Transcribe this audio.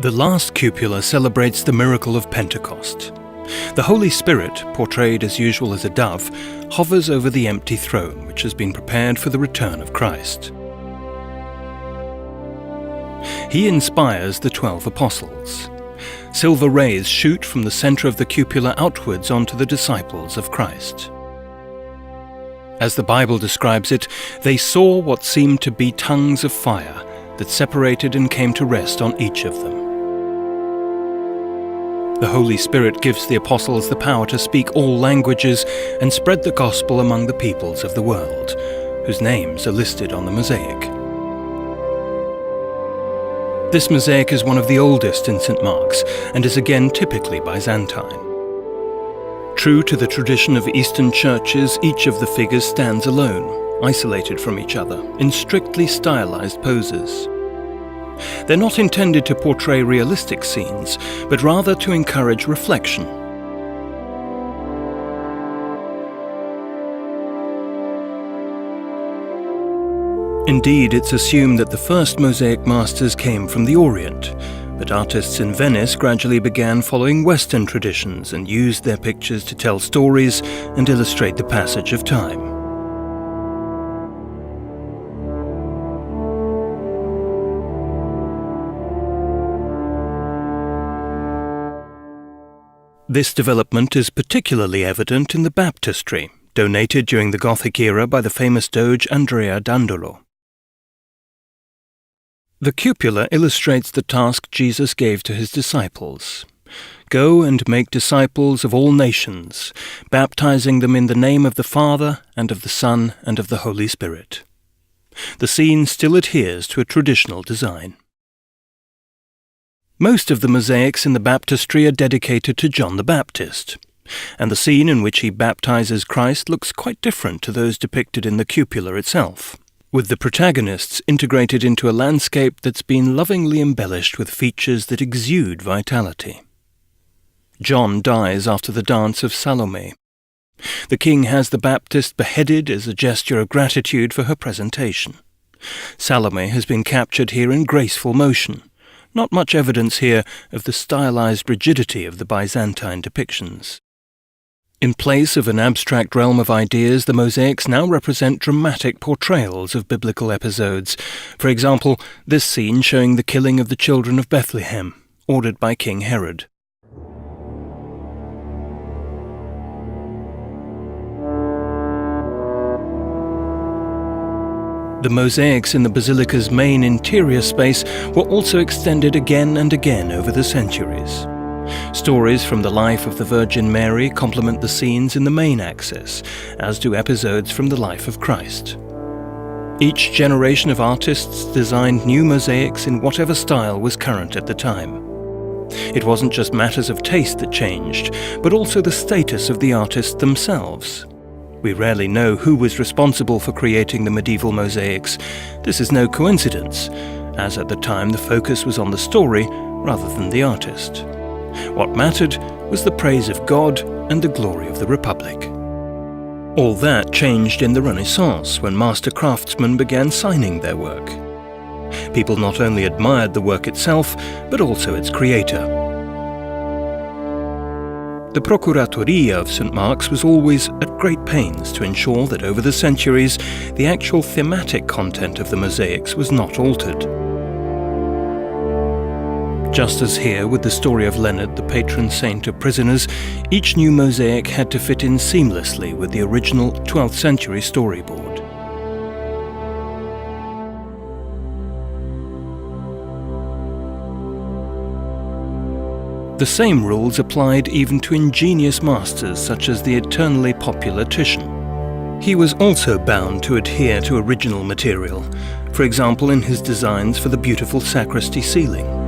The last cupola celebrates the miracle of Pentecost. The Holy Spirit, portrayed as usual as a dove, hovers over the empty throne which has been prepared for the return of Christ. He inspires the 12 apostles. Silver rays shoot from the center of the cupola outwards onto the disciples of Christ. As the Bible describes it, they saw what seemed to be tongues of fire that separated and came to rest on each of them. The Holy Spirit gives the apostles the power to speak all languages and spread the gospel among the peoples of the world, whose names are listed on the mosaic. This mosaic is one of the oldest in St. Mark's and is again typically Byzantine. True to the tradition of Eastern churches, each of the figures stands alone, isolated from each other, in strictly stylized poses. They're not intended to portray realistic scenes, but rather to encourage reflection. Indeed, it's assumed that the first mosaic masters came from the Orient, but artists in Venice gradually began following Western traditions and used their pictures to tell stories and illustrate the passage of time. This development is particularly evident in the baptistry, donated during the Gothic era by the famous Doge Andrea Dandolo. The cupola illustrates the task Jesus gave to his disciples. Go and make disciples of all nations, baptizing them in the name of the Father, and of the Son, and of the Holy Spirit. The scene still adheres to a traditional design. Most of the mosaics in the baptistry are dedicated to John the Baptist, and the scene in which he baptizes Christ looks quite different to those depicted in the cupola itself, with the protagonists integrated into a landscape that's been lovingly embellished with features that exude vitality. John dies after the dance of Salome. The king has the Baptist beheaded as a gesture of gratitude for her presentation. Salome has been captured here in graceful motion. Not much evidence here of the stylized rigidity of the Byzantine depictions. In place of an abstract realm of ideas, the mosaics now represent dramatic portrayals of biblical episodes. For example, this scene showing the killing of the children of Bethlehem, ordered by King Herod. The mosaics in the basilica's main interior space were also extended again and again over the centuries. Stories from the life of the Virgin Mary complement the scenes in the main axis, as do episodes from the life of Christ. Each generation of artists designed new mosaics in whatever style was current at the time. It wasn't just matters of taste that changed, but also the status of the artists themselves. We rarely know who was responsible for creating the medieval mosaics. This is no coincidence, as at the time the focus was on the story rather than the artist. What mattered was the praise of God and the glory of the Republic. All that changed in the Renaissance, when master craftsmen began signing their work. People not only admired the work itself, but also its creator. The Procuratoria of St. Mark's was always at great pains to ensure that over the centuries the actual thematic content of the mosaics was not altered. Just as here with the story of Leonard, the patron saint of prisoners, each new mosaic had to fit in seamlessly with the original 12th century storyboard. The same rules applied even to ingenious masters such as the eternally popular Titian. He was also bound to adhere to original material, for example in his designs for the beautiful sacristy ceiling.